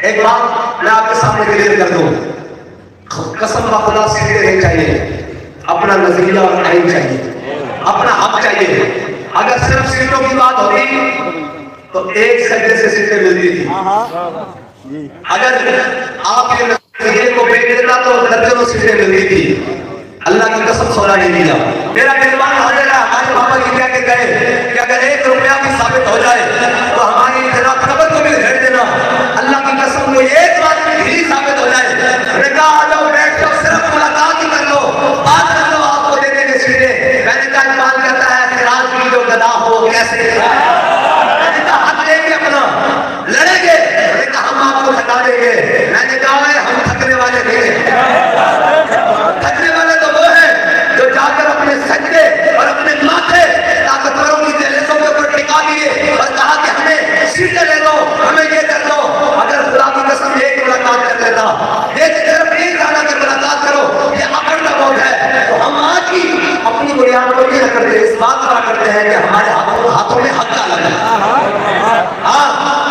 ایک بات میں آپ کے سامنے کلیئر کر دوں، قسم خدا سیٹیں نہیں چاہیے، اپنا نظریہ اور آئین چاہیے، اپنا حق چاہیے۔ اگر صرف سیٹوں کی بات ہوتی تو ایک سجدے سے سیٹیں ملتی تھی، اگر آپ کے نظریے کو بیچ دیتا تو درجنوں سیٹیں ملتی تھی۔ اللہ کی قسم سونا نہیں دیا۔ میرا مہمان حاضر ہے، ہمارے بابا جی کہہ کے گئے کہ اگر 1 روپیہ بھی ثابت ہو جائے تو ہماری جناب قبر کو بھی گھیر دینا۔ اللہ کی قسم کوئی ایک بات بھی ثابت ہو جائے، میں نے کہا آ جاؤ بیٹھ جاؤ، صرف ملاقات ہی کر لو، بات کر لو، آپ کو دے دیں گے سیٹیں۔ میں نے کہا اقبال کہتا ہے خراج کی جو گدا ہو کیسے میں نے کہا حق لیں گے اپنا، لڑیں گے، میں نے کہا ہم آپ کو تھکا دیں گے۔ میں نے کہا ہم تھکنے والے نہیں، تھکنے والے تو وہ ہیں جو جا کر اپنے سجدے اور اپنے ماتھے طاقتوروں کی دہلیزوں کے اوپر ٹکا دیے اور کہا کہ ہمیں سیٹیں لے لو، ہمیں یہ کر لو۔ اگر خدا کی قسم ایک ملاقات کر لیتا، ایک صرف ایک جانا کہ ملاقات کرو، یہ اپر کا موت ہے، تو ہم آج ہی اپنی بنیاد کو نہیں کرتے، اس بات کا کرتے ہیں کہ ہمارے ہاتھوں میں حق کا لگا ہے۔ ہاں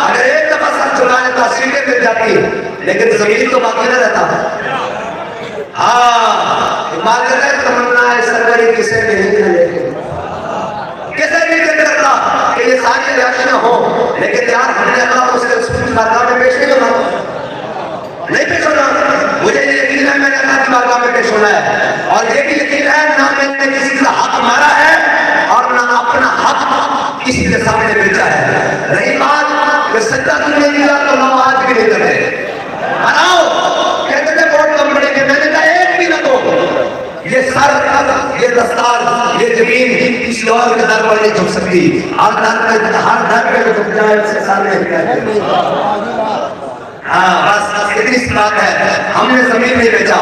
اگر ایک دفعہ سر چلا لیتا سیٹیں مل جاتی، لیکن زمین تو باقی نہ رہتا۔ ہاں اقبال کہتا ہے تمنا ہے سروری کسے نہیں ہے، کسے نہیں دل کرتا کہ یہ ساری ریاشیاں ہوں، لیکن یار ہم نے اللہ کو صرف سکوت بارگاہ میں پیش نہیں ہونا، نہیں پیش ہونا۔ مجھے یہ یقین ہے میں نے اللہ کی بارگاہ میں پیش ہونا ہے، اور یہ بھی یقین ہے نہ میں نے کسی کا حق مارا ہے اور نہ اپنا حق کسی کے سامنے بیچا ہے۔ رہی بات کہ سجدہ تم نے دیا تو لو آج بھی نہیں کرتے، بناؤ کہتے تھے ووٹ کم پڑے گے، میں نے کہا ایک بھی نہ دو، یہ سر یہ دستار یہ زمین کسی اور کے در پر نہیں جھک سکتی، ہر در پہ جو جھک جائے اس کے سامنے کہتے ہیں۔ ہاں بس اتنی سی بات ہے، ہم نے زمین نہیں بیچا۔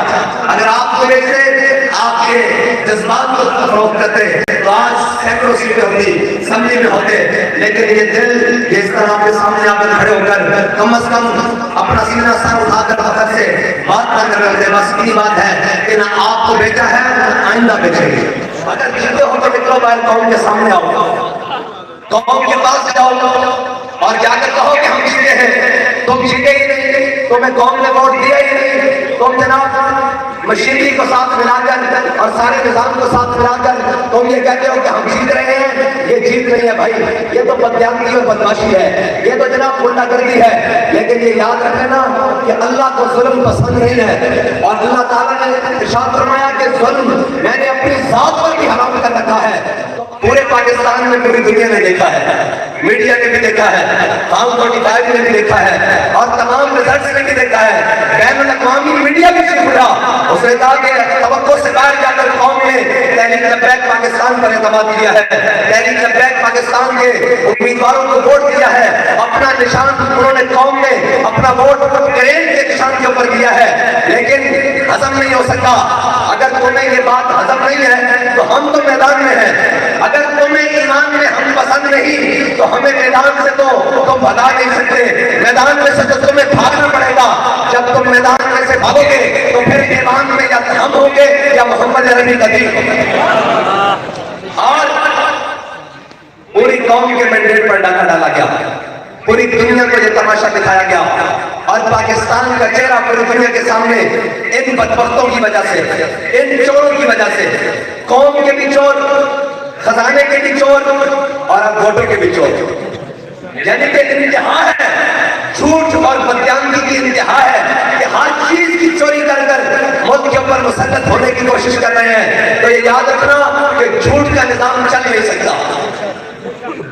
اگر آپ کو بیچتے، آپ کے جذبات کو فروخت کرتے تو آج سینکڑوں سیٹیں ہوتی، اسمبلی میں ہوتے، لیکن یہ دل یہ اس طرح آپ کے سامنے آ کر کھڑے ہو کر کم از کم اپنا سینہ سر اٹھا کر فخر سے بات نہ کر رہے تھے۔ بس اتنی بات ہے کہ نہ آپ کو بیچا ہے نہ آئندہ بیچیں گے۔ اگر جیتے ہو تو نکلو باہر، قوم کے سامنے آؤ، قوم کے پاس جاؤ اور جا کر کہو کہ ہم جیتے ہیں، تم جیتے ہی نہیں، تمہیں قوم نے ووٹ دیا ہی نہیں، تم جناب مشینری کو ساتھ ملا کر اور سارے نظام کو ساتھ ملا کر تم یہ کہتے ہو کہ ہم جیت رہے ہیں، یہ جیت نہیں ہے بھائی، یہ تو بدیانتی اور بدماشی ہے، یہ تو جناب الٹا گردی ہے۔ لیکن یہ یاد رکھ لینا کہ اللہ کو ظلم پسند نہیں ہے، اور اللہ تعالیٰ نے ارشاد فرمایا کہ ظلم میں نے اپنی ذات پر بھی حرام کر رکھا ہے۔ پورے پاکستان میں پوری دنیا نے دیکھا ہے، میڈیا نے بھی دیکھا ہے، فارم 45 نے بھی دیکھا ہے، اور تمام ریزلٹس نے بھی دیکھا ہے۔ بین الاقوامی میڈیا بھی چپ اٹھا، اس نے کہا کہ توقع سے باہر جا کر قوم نے تحریک لبیک پاکستان پر اعتماد کیا ہے، تحریک لبیک پاکستان کے امیدواروں کو ووٹ دیا ہے، اپنا نشان انہوں نے قوم نے اپنا ووٹ کرین کے نشان کے اوپر دیا ہے، لیکن ہضم نہیں ہو سکا۔ اگر تمہیں یہ بات ہضم نہیں ہے تو ہم تو میدان میں ہیں، اگر تمہیں ایمان میں ہم پسند نہیں تو ہمیں میدان سے تو تم بھگا نہیں سکتے، میدان میں سے تو تمہیں بھاگنا پڑے گا۔ جب تم میدان میں سے بھاگو گے تو پھر ایمان میں یا ہم ہوں گے یا محمد عربی قدیر۔ اور پوری قوم کے مینڈیٹ پر ڈاکہ ڈالا گیا، پوری دنیا کو یہ تماشا دکھایا گیا، اور پاکستان کا چہرہ پوری دنیا کے سامنے ان بدبختوں کی وجہ سے، ان چوروں کی وجہ سے، قوم کے بھی چور، خزانے کے بھی چور اور اب ووٹوں کے بھی چور، یعنی کہ انتہا ہے، جھوٹ اور بدیانتی کی انتہا ہے کہ ہر چیز کی چوری کر کر ملک کے اوپر مسلط ہونے کی کوشش کر رہے ہیں۔ تو یہ یاد رکھنا کہ جھوٹ کا نظام چل نہیں سکتا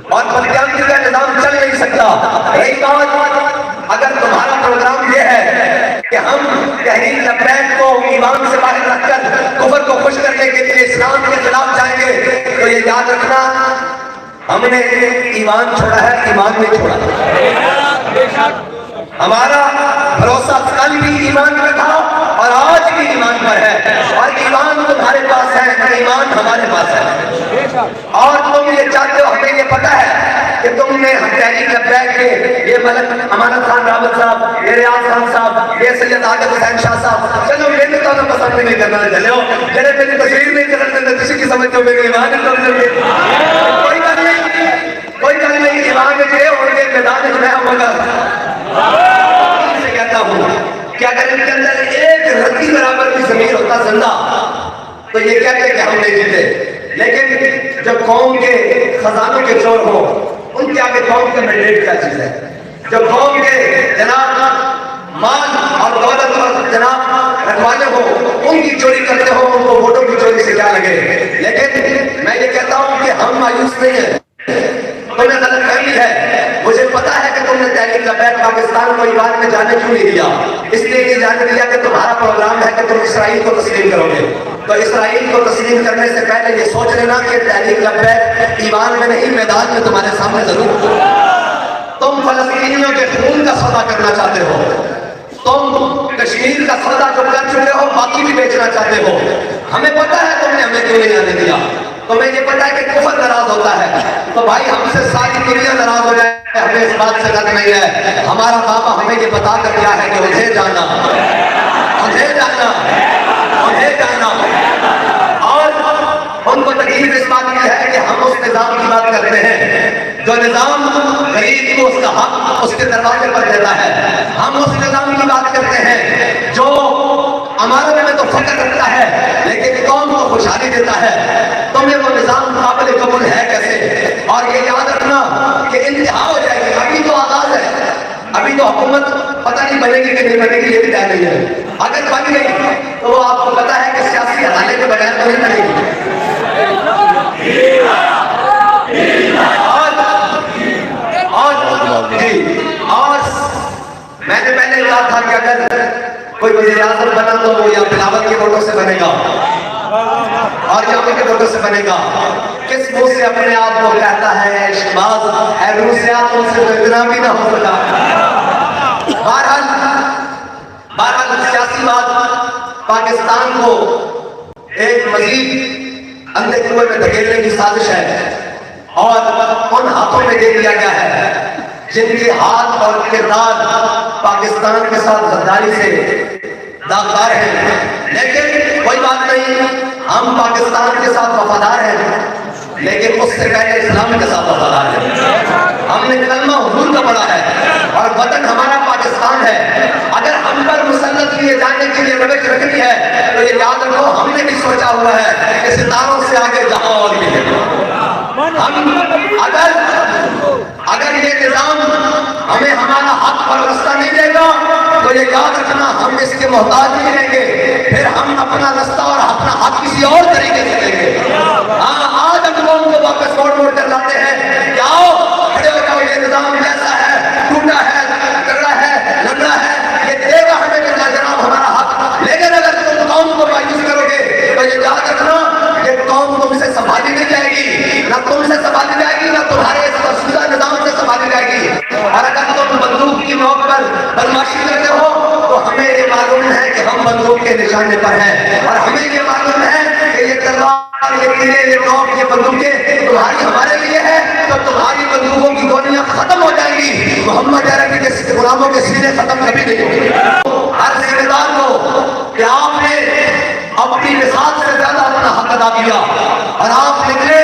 اور بدیانتی کا نظام چل نہیں سکتا۔ رہی بات اگر تمہارا پروگرام یہ ہے کہ ہم تحریک لبیک کو ایمان سے باہر رکھ کر کفر کو خوش کرنے کے لیے اسلام کے خلاف جائیں گے، تو یہ یاد رکھنا ہم نے ایمان چھوڑا ہے، ایمان نہیں چھوڑا۔ ہمارا بھروسہ کل بھی ایمان پر تھا اور آج بھی ایمان پر ہے، اور ایمان تمہارے پاس ہے، ایمان ہمارے پاس ہے، اور تم یہ چاہتے ہو، ہمیں یہ پتا ہے کہ تم نے تحریک لبیک کے یہ ملک امانت خان راوت صاحب، یہ ریاض خان صاحب، یہ سید عادل حسین شاہ صاحب، چلو میں نے تو پسند نہیں کرنا چلو جنہیں میری تصویر نہیں کرتے کسی کی سمجھ تو میرے ایمان کوئی بات نہیں، کوئی بات نہیں، ایمان میں جو ہوں گے میدان میں ہوگا۔ اگر ان کے اندر ایک رتی برابر بھی ضمیر ہوتا زندہ تو یہ کہتے کہ ہم نہیں جیتے. لیکن جب قوم کے خزانوں کے چور ہو ان کے آگے قوم کا مینڈیٹ کیا چیز ہے؟ جب قوم کے جناب مال اور دولت اور جناب رکھوانے ہو ان کی چوری کرتے ہو ان کو ووٹوں کی چوری سے کیا لگے. لیکن میں یہ کہتا ہوں کہ ہم مایوس نہیں ہیں. تمہیں غلط فہمی ہے. مجھے پتا ہے کہ تم نے تحریک لبیک پاکستان کو ایران میں جانے کیوں نہیں دیا. اس لیے یہ جانے دیا کہ تمہارا پروگرام ہے کہ تم اسرائیل کو تسلیم کرو گے. تو اسرائیل کو تسلیم کرنے سے پہلے یہ سوچ لینا کہ تحریک لبیک ایران میں نہیں میدان میں تمہارے سامنے ضرور. تم فلسطینیوں کے خون کا سودا کرنا چاہتے ہو. تم کشمیر کا سودا جو کر چکے ہو باقی بھی بیچنا چاہتے ہو. ہمیں پتا ہے تم نے ہمیں کیوں نہیں آنے دیا. تمہیں یہ پتا ہے کہ کفر ناراض ہوتا ہے تو بھائی ہم سے ساری دنیا ناراض ہو جائے ہمیں اس بات سے غرض نہیں ہے. ہمارا بابا ہمیں یہ بتا کر دیا ہے کہ مجھے جانا مجھے جانا مجھے جانا. اور ان کو تکلیف اس بات کی ہے کہ ہم اس نظام کی بات کرتے ہیں جو نظام غریب کو اس کا حق اس کے دروازے پر دیتا ہے. ہم اس نظام کی بات کرتے ہیں جو امانت میں تو فخر رکھتا ہے لیکن قوم کو خوشحالی دیتا ہے. تمہیں وہ نظام قابل قبول ہے کیسے؟ اور یہ یاد رکھنا کہ انتہا ہو جائے گی. ابھی تو آغاز ہے. ابھی تو حکومت پتہ نہیں بنے گی کہ نہیں بنے گی یہ بھی طے نہیں ہے. اگر بن گئی تو وہ آپ کو پتا ہے کہ سیاسی حوالے کے بغیر تو نہیں بنے گی. اور میں نے پہلے کہا تھا کہ اگر کوئی وزیر اعظم بنا تو وہ یا بلاول کے ووٹوں سے بنے گا اور یا ان کے ووٹوں سے بنے گا. کس منہ سے اپنے آپ کو کہتا ہے عشقباز اے روسیات ان سے اتنا بھی نہ ہو سکا. بہرحال سیاسی بات پاکستان کو ایک مزید اندھے کنویں میں دھکیلنے کی سازش ہے اور ان ہاتھوں میں دے دیا گیا ہے جن کے ہاتھ اور کردار پاکستان کے ساتھ غداری سے داغدار ہیں. لیکن کوئی بات نہیں, ہم پاکستان کے ساتھ وفادار ہیں لیکن اس سے پہلے اسلام کے ساتھ وفادار ہیں. ہم نے کلمہ حضور کا پڑھا ہے اور وطن ہمارا پاکستان ہے. اگر ہم پر مسلط کیے جانے کے لیے روش رکھنی ہے تو یہ یاد رکھو ہم نے بھی سوچا ہوا ہے کہ ستاروں سے آگے جہاں اور بھی ہے. ہم اگر یہ نظام ہمیں ہمارا حق پر رستہ نہیں دے گا تو یہ یاد رکھنا ہم اس کے محتاج نہیں رہیں گے. پھر ہم اپنا رستہ اور اپنا حق کسی اور طریقے سے دیں گے. آج ہم لوگوں کو واپس موڑ کر لاتے ہیں کہ آؤ کھڑے ہو جاؤ, یہ نظام جیسا ہے ٹوٹا ہے تگڑا ہے لنگڑا ہے یہ دے گا ہمیں جناب ہمارا حق. لیکن اگر تم قوم کو مایوس کرو گے تو یہ یاد رکھنا یہ قوم تم سے سنبھالی نہیں جائے گی, نہ تم سے سنبھالی جائے گی نہ تمہارے اس فرسودہ نظام سے سنبھالی جائے گی. اور اگر تم بندوق کی نوک پر بدماشی کرتے ہو تو ہمیں یہ معلوم ہے کہ ہم بندوق کے نشانے پر ہیں اور ہمیں یہ معلوم ہے کہ یہ تلوار یہ تیرے یہ نوک یہ بندوقیں تمہاری ہمارے لیے ہے تو تمہاری بندوقوں کی گولیاں ختم ہو جائیں گی. محمد عربی کے غلاموں کے سینے ختم کبھی نہیں ہوں گے. ہر ذمہ دار کو کہ آپ نے اپنی مثال سے زیادہ اپنا حق ادا کیا اور آپ نکلے,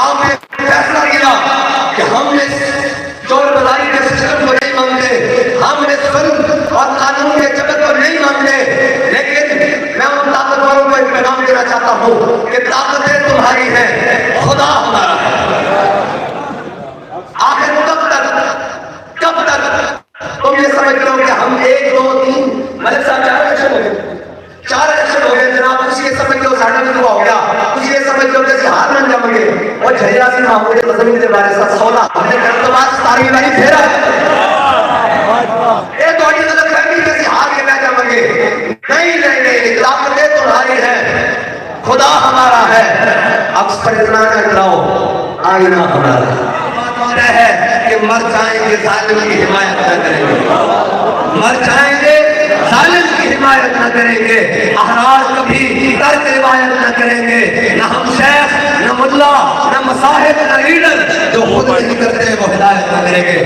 آپ نے فیصلہ کیا کہ ہم نے چور بازاری کے سسٹم کو نہیں مانتے, ہم نے ظلم اور قانون کے جبر کو نہیں مانتے. لیکن میں ان طاقتوروں کو ایک پیغام دینا چاہتا ہوں کہ طاقتیں تمہاری ہیں, خدا ہمارا ہے. آخر کب تک تم یہ سمجھ لو کہ ہم 1 2 3 ملک صاحب 4 الیکشن ہو گئے, 4 الیکشن ہو گئے جناب. کچھ یہ سمجھ لو ساڑھا دنوا ہو گیا, کچھ یہ سمجھ لو کہ ہار من جمیں گے اور جھریا سی محمود زمین کے بارے سے 16 ہم نے کرنے کے بعد 17ویں باری پھیرا یہ تو اٹھی غلط فہمی کہ ہار کے بہ جمیں گے. نہیں طاقتیں تمہاری ہیں, خدا ہمارا ہے. عکس پر اتنا نہ کراؤ, آئینہ ہمارا ہے کہ مر جائیں گے ظالم کی حمایت نہ کریں گے, مر جائیں گے ظالم کی حمایت نہ کریں گے. احرار کبھی ترک روایت نہ کریں گے. نہ ہم شیخ نہ ملا نہ مصاحب نہ لیڈر جو خود نہیں کرتے وہ ہدایت نہ کریں گے.